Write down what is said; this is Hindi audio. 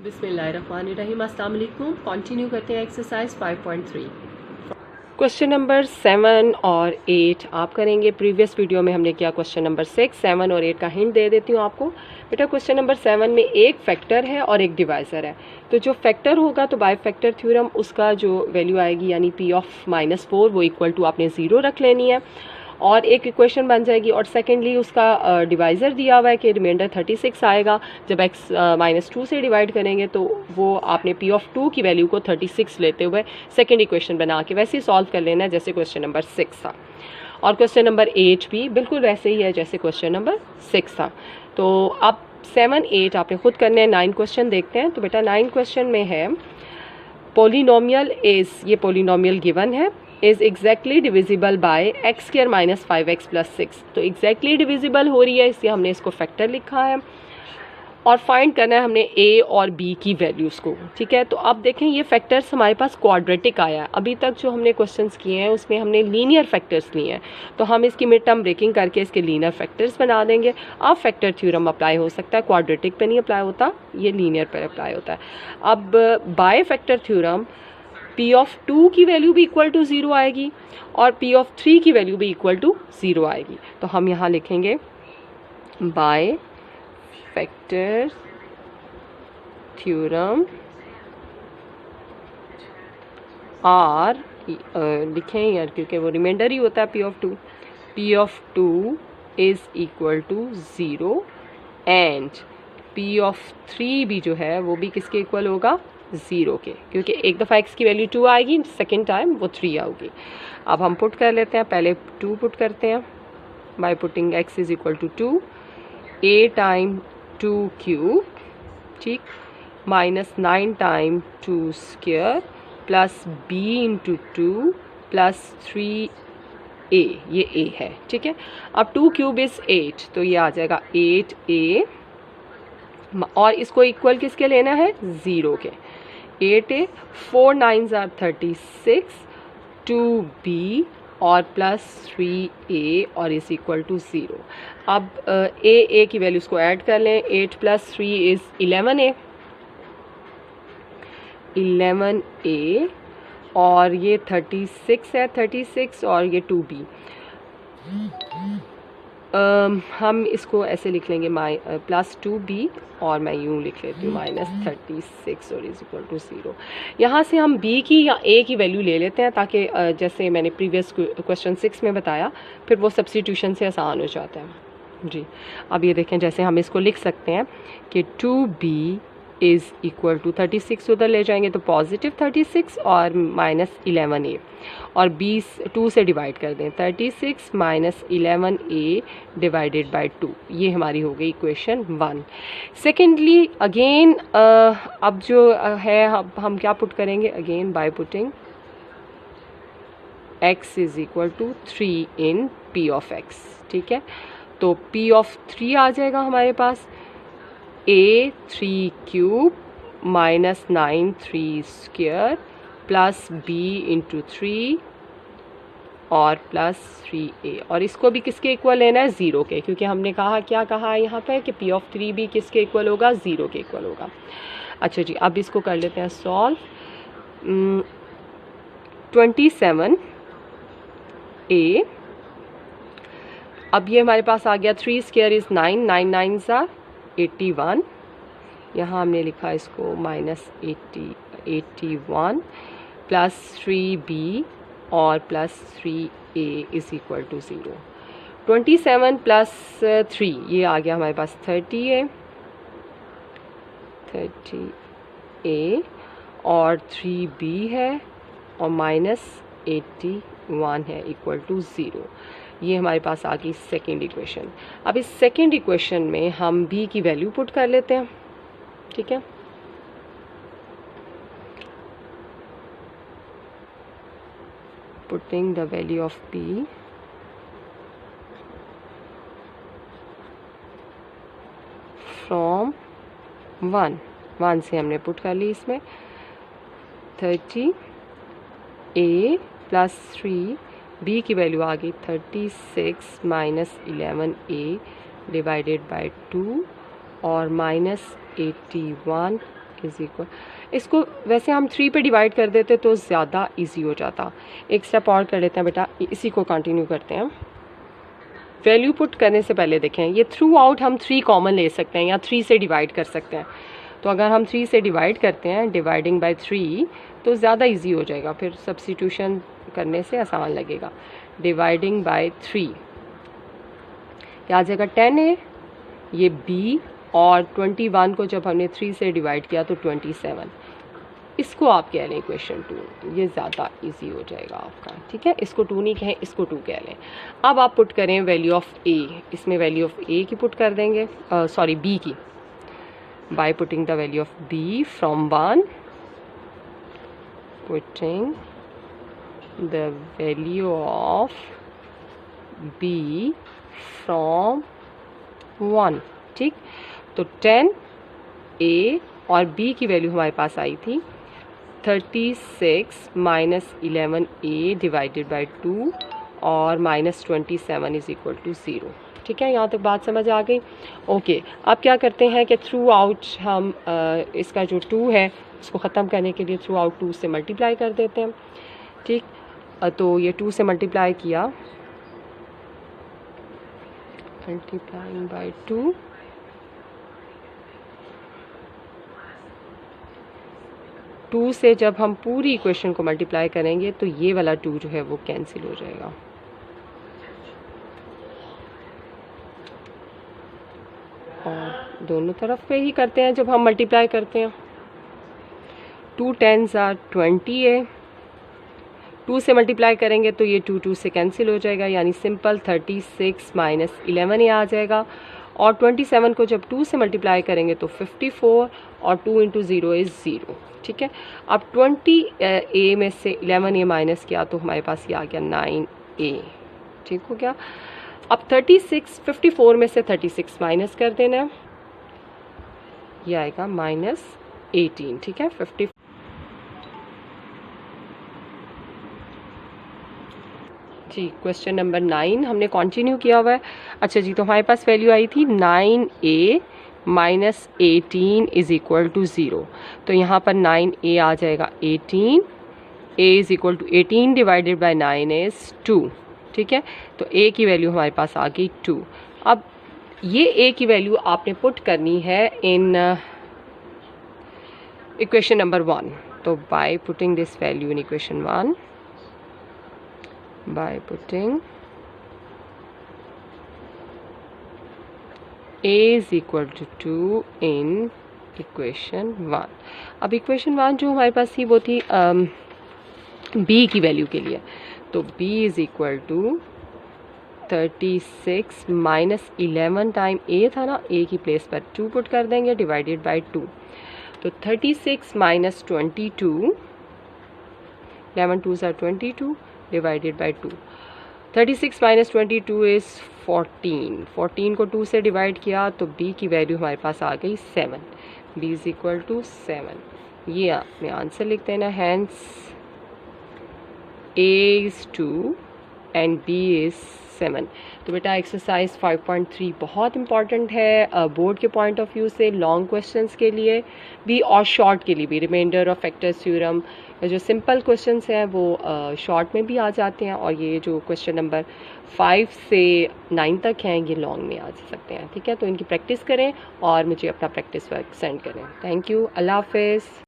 बिस्मिल्लाहिर्रहमानिर्रहीम। अस्सलाम वालेकुम। कंटिन्यू करते हैं एक्सरसाइज 5.3। क्वेश्चन नंबर 7 और 8 आप करेंगे। प्रीवियस वीडियो में हमने किया क्वेश्चन नंबर 6, 7 और 8 का हिंट दे देती हूँ आपको। बेटा क्वेश्चन नंबर 7 में एक फैक्टर है और एक डिवाइज़र है। तो जो फैक्टर होगा तो बाय फैक्टर थ्योरम उसका जो वैल्यू आएगी यानी p ऑफ -4 वो इक्वल टू आपने 0 रख लेनी है और एक इक्वेशन बन जाएगी। और सेकेंडली उसका डिवाइज़र दिया हुआ है कि रिमाइंडर 36 आएगा। जब x -2 से डिवाइड करेंगे तो वो आपने p ऑफ 2 की वैल्यू को 36 लेते हुए सेकेंड इक्वेशन बना के वैसे ही सॉल्व कर लेना है जैसे क्वेश्चन नंबर 6 था। और क्वेश्चन नंबर 8 भी बिल्कुल वैसे ही है जैसे क्वेश्चन नंबर 6 था। तो अब 7, 8 आपने खुद करने हैं। 9 क्वेश्चन देखते हैं। तो बेटा 9 क्वेश्चन में है पोलिनोमियल इज़, ये पोलिनोमियल गिवन है, is exactly divisible by x square minus 5x plus 6। तो एग्जैक्टली डिविजिबल हो रही है इसलिए हमने इसको फैक्टर लिखा है और फाइंड करना है हमने a और b की वैल्यूज़ को। ठीक है, तो अब देखें ये फैक्टर्स हमारे पास क्वाड्रेटिक आया है। अभी तक जो हमने क्वेश्चंस किए हैं उसमें हमने लीनियर फैक्टर्स लिए हैं, तो हम इसकी मिड टर्म ब्रेकिंग करके इसके लीनियर फैक्टर्स बना देंगे। अब फैक्टर थ्योरम अप्लाई हो सकता है, क्वाड्रेटिक पे नहीं अप्लाई होता, ये लीनियर पर अप्लाई होता है। अब by factor theorem p of 2 की वैल्यू भी इक्वल टू 0 आएगी और p ऑफ 3 की वैल्यू भी इक्वल टू 0 आएगी। तो हम यहाँ लिखेंगे बाय फैक्टर थ्योरम आर, लिखें यार क्योंकि वो रिमाइंडर ही होता है p of 2 is equal to 0 and p of 3 भी जो है वो भी किसके इक्वल होगा, 0 के, क्योंकि एक दफ़ा x की वैल्यू 2 आएगी, सेकेंड टाइम वो 3 आएगी। अब हम पुट कर लेते हैं, पहले 2 पुट करते हैं by putting x is equal to 2 a time 2 cube, ठीक, minus 9 time 2 square plus b into 2 plus 3a, ये a है। ठीक है, अब 2 क्यूब इज़ 8 तो ये आ जाएगा 8a और इसको इक्वल किसके लेना है, 0 के। 8a 4 9s are 36, 2b और प्लस 3a और इज इक्वल टू 0। अब a की वैल्यूज़ को ऐड कर लें। 8 प्लस 3 इज़ 11a और ये 36 है, 36 और ये 2b। हम इसको ऐसे लिख लेंगे प्लस 2b और मैं यूँ लिख लेती हूँ -36 और इज इक्वल टू 0। यहाँ से हम b की या a की वैल्यू ले लेते हैं ताकि जैसे मैंने प्रीवियस क्वेश्चन 6 में बताया फिर वो सब्स्टिट्यूशन से आसान हो जाता है जी। अब ये देखें जैसे हम इसको लिख सकते हैं कि 2b इज़ इक्वल टू 36 उधर ले जाएंगे तो पॉजिटिव 36 और -11a और 2 से डिवाइड कर दें, 36 माइनस 11a डिवाइडेड बाय 2, ये हमारी हो गई इक्वेशन 1। सेकेंडली अगेन अब जो है हम क्या पुट करेंगे, again by putting x is equal to 3 in p of x। ठीक है, तो p ऑफ 3 आ जाएगा हमारे पास, a 3 cube minus 9 3 square plus b into 3 और प्लस 3a और इसको भी किसके इक्वल लेना है, 0 के, क्योंकि हमने कहा क्या कहा है यहाँ पे कि p ऑफ 3 भी किसके इक्वल होगा, 0 के इक्वल होगा। अच्छा जी, अब इसको कर लेते हैं सॉल्व। 27a, अब ये हमारे पास आ गया 3 स्क्वायर इज़ 9, 9 9s are 81, यहाँ हमने लिखा इसको -81 प्लस 3b और plus 3a is equal to 0। 27 plus 3 ये आ गया हमारे पास 30a और 3b है और -81 है इक्वल टू 0। ये हमारे पास आ गई सेकेंड इक्वेशन। अब इस सेकेंड इक्वेशन में हम b की वैल्यू पुट कर लेते हैं। ठीक है, putting the value of b from 1 से हमने पुट कर ली इसमें 30a प्लस 3 b की वैल्यू आ गई 36 माइनस 11a डिवाइडेड बाय 2 और -81 इज इक्वल, इसको वैसे हम 3 पे डिवाइड कर देते तो ज़्यादा इजी हो जाता। एक स्टेप और कर लेते हैं बेटा, इसी को कंटिन्यू करते हैं। वैल्यू पुट करने से पहले देखें, ये थ्रू आउट हम 3 कॉमन ले सकते हैं या 3 से डिवाइड कर सकते हैं। तो अगर हम 3 से डिवाइड करते हैं, डिवाइडिंग बाय 3, तो ज़्यादा इजी हो जाएगा, फिर सब्स्टिट्यूशन करने से आसान लगेगा। डिवाइडिंग बाय 3 क्या आ जाएगा, 10a, ये b, और 21 को जब हमने 3 से डिवाइड किया तो 27। इसको आप कह लें इक्वेशन 2, ये ज़्यादा इजी हो जाएगा आपका, ठीक है। इसको 2 नहीं कहें, इसको 2 कह लें। अब आप पुट करें वैल्यू ऑफ a, इसमें वैल्यू ऑफ a की पुट कर देंगे, सॉरी b की, by putting the value of b from 1, putting the value of b from 1, ठीक। तो 10a और b की वैल्यू हमारे पास आई थी 36 माइनस 11a डिवाइडेड बाई 2 और माइनस 27 इज इक्वल टू 0, ठीक है। यहाँ तक बात समझ आ गई। ओके, अब क्या करते हैं कि थ्रू आउट हम इसका जो 2 है उसको ख़त्म करने के लिए थ्रू आउट 2 से मल्टीप्लाई कर देते हैं, ठीक। तो ये 2 से मल्टीप्लाई किया, मल्टीप्लाइंग बाई 2, टू से जब हम पूरी इक्वेशन को मल्टीप्लाई करेंगे तो ये वाला 2 जो है वो कैंसिल हो जाएगा। और दोनों तरफ पे ही करते हैं जब हम मल्टीप्लाई करते हैं। 2 10s are 20 है, 2 से मल्टीप्लाई करेंगे तो ये 2 से कैंसिल हो जाएगा, यानी सिंपल 36 माइनस 11 आ जाएगा। और 27 को जब 2 से मल्टीप्लाई करेंगे तो 54, और 2 इंटू 0 इज़ 0, ठीक है। अब 20a में से 11a माइनस किया तो हमारे पास ये आ गया 9a, ठीक हो गया। अब 54 में से 36 माइनस कर देना है, ये आएगा -18, ठीक है। 50 जी, क्वेश्चन नंबर 9 हमने कंटिन्यू किया हुआ है। अच्छा जी, तो हमारे पास वैल्यू आई थी 9a minus 18 is equal to 0। तो यहाँ पर 9a आ जाएगा 18, a is equal to 18 divided by 9 is 2, ठीक है। तो a की वैल्यू हमारे पास आ गई 2। अब ये a की वैल्यू आपने पुट करनी है इन इक्वेशन नंबर 1। तो by putting this value in equation 1, by putting a is equal to 2 in equation 1। अब इक्वेशन 1 जो हमारे पास थी वो थी b की वैल्यू के लिए। तो b is equal to 36 minus 11 time a था ना, a की प्लेस पर 2 पुट कर देंगे डिवाइडेड बाय 2। तो 36 minus 22, 11 2s are 22 divided by 2। 36 minus 22 is 14। 14 को 2 से डिवाइड किया तो b की वैल्यू हमारे पास आ गई 7। b is equal to 7। ये आपने आंसर लिख देना, hence a is 2 and b is 7। तो बेटा एक्सरसाइज 5.3 बहुत इंपॉर्टेंट है बोर्ड के पॉइंट ऑफ व्यू से, लॉन्ग क्वेश्चंस के लिए भी और शॉर्ट के लिए भी। रिमाइंडर ऑफ फैक्टर्स थ्योरम, जो सिंपल क्वेश्चंस हैं वो शॉर्ट में भी आ जाते हैं, और ये जो क्वेश्चन नंबर 5 से 9 तक हैं ये लॉन्ग में आ सकते हैं, ठीक है। तो इनकी प्रैक्टिस करें और मुझे अपना प्रैक्टिस वर्क सेंड करें। थैंक यू, अल्लाह हाफिज़।